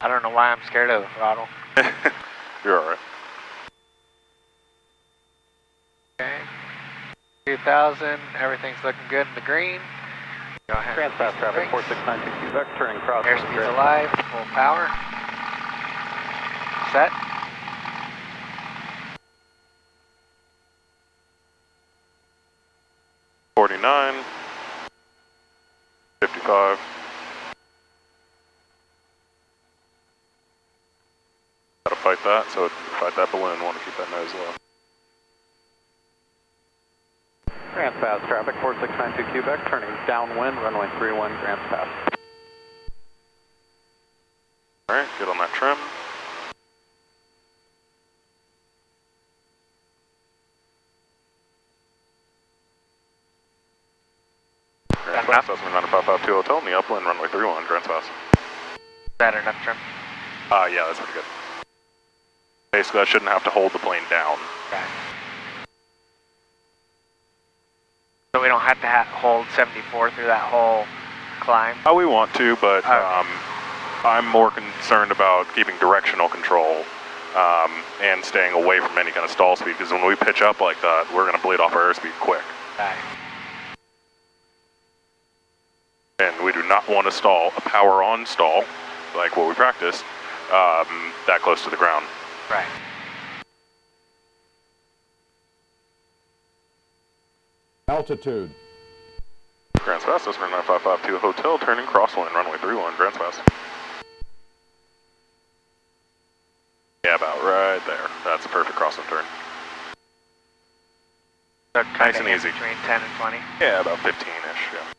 I don't know why I'm scared of the throttle. You're alright. Okay, 2000, everything's looking good in the green. Go ahead. Grants Pass traffic, 4692 Quebec, turning cross. Airspeed's alive, full power. Set. $49, 55. Gotta fight that, so fight that balloon, want to keep that nose low. Grants Pass traffic, 4692 Quebec, turning downwind, runway 31, Grants Pass. Alright, get on that trim. 552 Hotel in the upland, runway 31, Grand Pass. Is that enough trim? Yeah, that's pretty good. Basically, I shouldn't have to hold the plane down. Okay. So we don't have to hold 74 through that whole climb? We want to, but Okay. I'm more concerned about keeping directional control and staying away from any kind of stall speed, because when we pitch up like that, we're going to bleed off our airspeed quick. Okay. And we do not want to stall a power on stall, like what we practiced, that close to the ground. Right. Altitude. Grand Pass, that's runway 9552 Hotel, turning crosswind, runway 31, Grand Pass. Yeah, about right there. That's a perfect crosswind turn. So Nice and easy. between 10 and 20? Yeah, about 15-ish, yeah.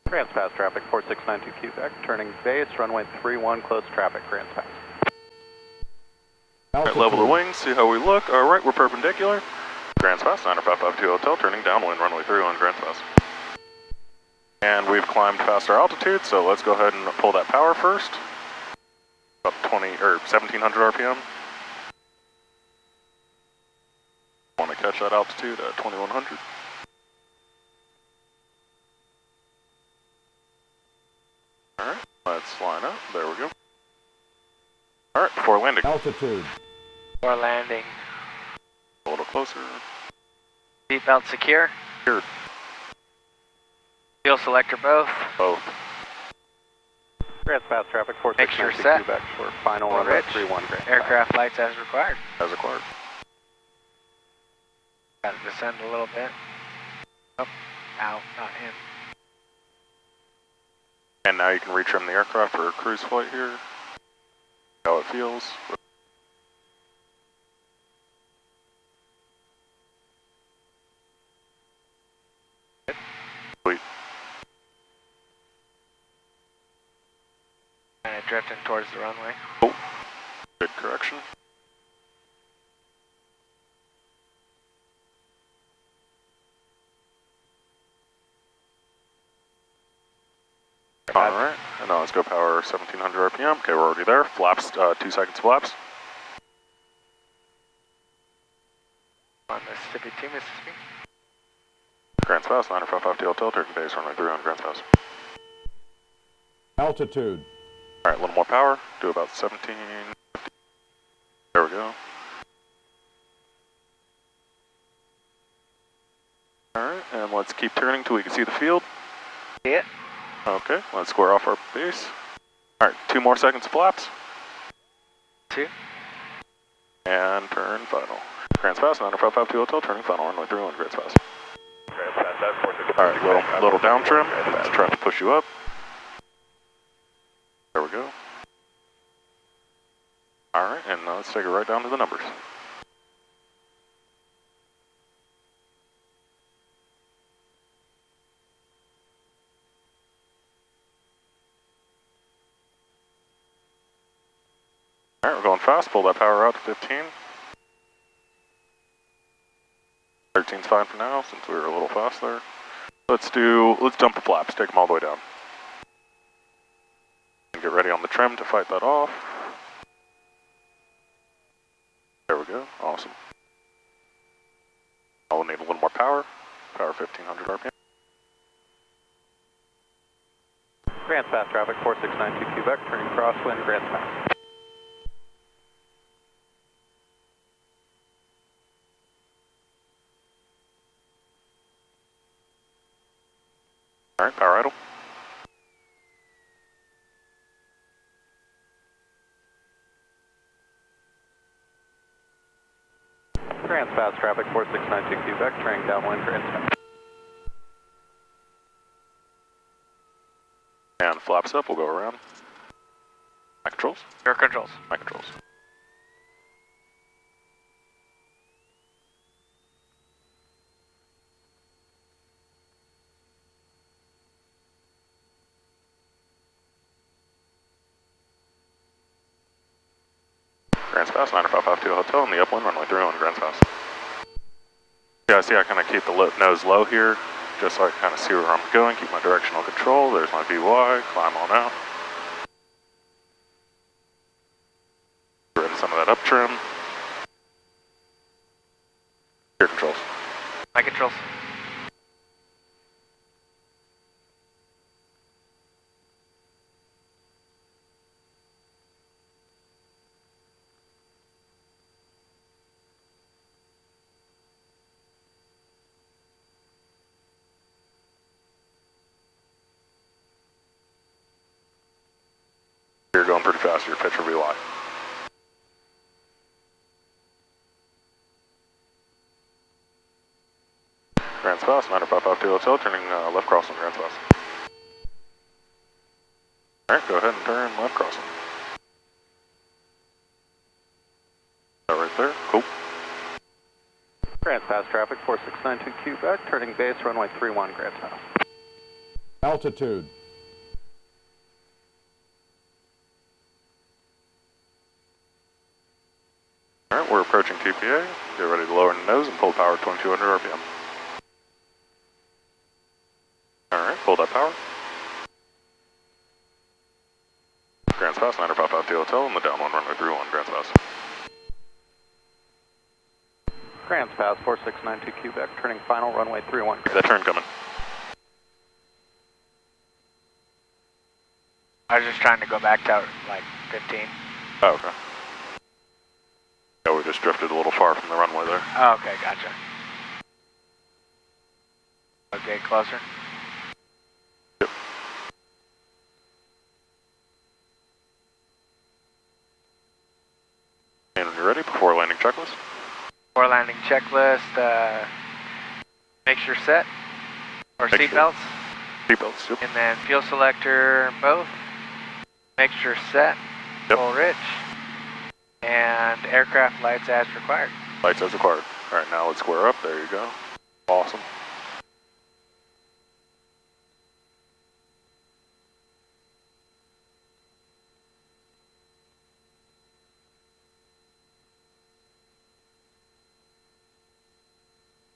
Grand Pass traffic, 4692 Quebec, turning base, runway 31, close traffic, Grand Pass. Alright, level the wings, see how we look. Alright, we're perpendicular. Grand Pass, 9552 Hotel, turning downwind, runway 31, Grand Pass. And we've climbed past our altitude, so let's go ahead and pull that power first. About 1700 RPM. Want to catch that altitude at 2100. Alright, let's line up. There we go. Alright, before landing. Altitude. Or landing. A little closer. Seatbelt secure? Here. Fuel selector both? Both. Grand Pass traffic, Make sure 4692 set. Quebec, for final All runway rich. 31, Grand Pass. Aircraft lights as required. As required. Got to descend a little bit. Oh, out, not in. And now you can retrim the aircraft for a cruise flight here. How it feels. Sweet. Kind of drifting towards the runway. Oh, good correction. Alright, and now let's go power 1700 RPM. Okay, we're already there. Flaps, 2 seconds flaps. On Mississippi to Mississippi. Grand Pass, 9552 Hotel, turning base, runway 3 on Grand Pass. Altitude. Alright, a little more power. Do about 17. There we go. Alright, and let's keep turning till we can see the field. See it? Okay, let's square off our base. Alright, 2 more seconds of flaps. 2. And turn final. Grand Pass, 9552 Hotel, turning final, runway 3 on Grand Pass. Grand Pass, that's 4692. Alright, little down trim. Let's try to push you up. There we go. Alright, and let's take it right down to the numbers. Alright, we're going fast. Pull that power out to 15. 13's fine for now, since we were a little fast there. Let's dump the flaps, take them all the way down. And get ready on the trim to fight that off. There we go, awesome. I'll need a little more power. Power 1500 RPM. Grand Pass traffic, 4692 Quebec, turning crosswind, Grand Pass. Alright, power idle. Grand Pass traffic, 4692 Quebec, turning downwind, Grand Pass. And flaps up, we'll go around. My controls? Your controls. My controls. Grand Grants Pass, 9552 Hotel in the upwind, runway 31, Grants Pass. Yeah, see I kind of keep the nose low here, just so I can kind of see where I'm going, keep my directional control. There's my VY, climb on out. Get rid of some of that up trim. Your controls. My controls. You're going pretty fast, your pitch or VY. Grants Pass, 9552 Hotel, turning left crossing, Grants Pass. Alright, go ahead and turn left crossing. That right there, cool. Grants Pass traffic, 4692 Quebec, turning base, runway 31, Grants Pass. Altitude. Alright, we're approaching TPA. Get ready to lower the nose and pull power 2200 RPM. Alright, pull that power. Grants Pass, 9552 Hotel, and the down one, runway 31, Grants Pass. Grants Pass, 4692 Quebec, turning final, runway 31. That turn coming. I was just trying to go back to like 15. Oh, okay. Yeah, we just drifted a little far from the runway there. Oh, okay, gotcha. Okay, closer. Yep. And when you're ready, before landing checklist. Before landing checklist, make sure set, or Make seatbelts, Seatbelts, yep. and then fuel selector both. Make sure set, Yep. full rich, and aircraft lights as required. Lights as required. Alright, now let's square up. There you go. Awesome.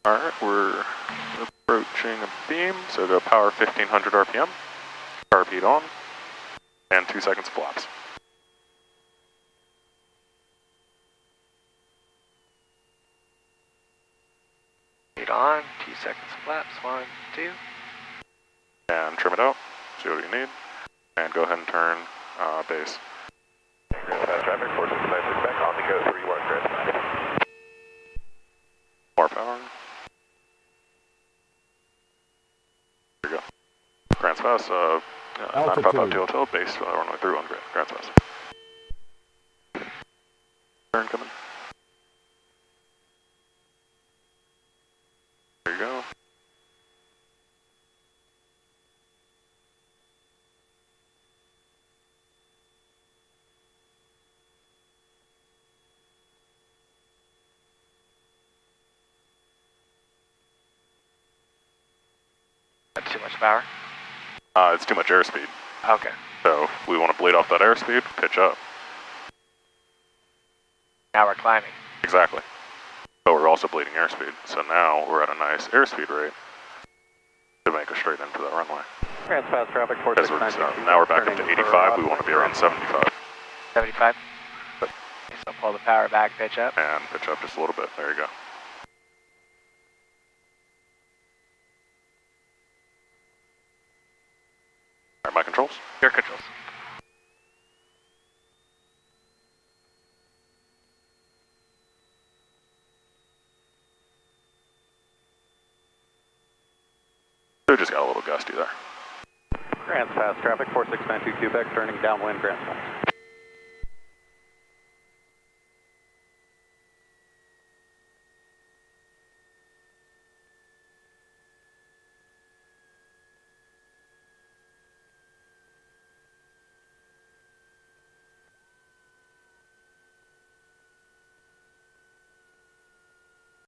Alright, we're approaching a beam, so go power 1500 RPM. Power beat on, and 2 seconds of flaps. Lead on, 2 seconds flaps, 1, 2. And trim it out, see what you need, and go ahead and turn base. Grants Pass traffic, 4696 back on the go, 31, Grants Pass. More power. There you go. Grants Pass, 9552 Hotel, base, runway 31, Grants Pass. Turn coming. There you go. That's too much power. It's too much airspeed. Okay. So we want to bleed off that airspeed, pitch up. Now we're climbing. Exactly. But we're also bleeding airspeed. So now we're at a nice airspeed rate to make a straight into the runway. Grants Pass traffic, Because 4692 now we're back up to 85, we want to be around 75. 75. So pull the power back, pitch up. And pitch up just a little bit. There you go. Alright, my controls. Your controls. So just got a little gusty there. Grants Pass traffic, 4692 Quebec, turning downwind, Grants Pass.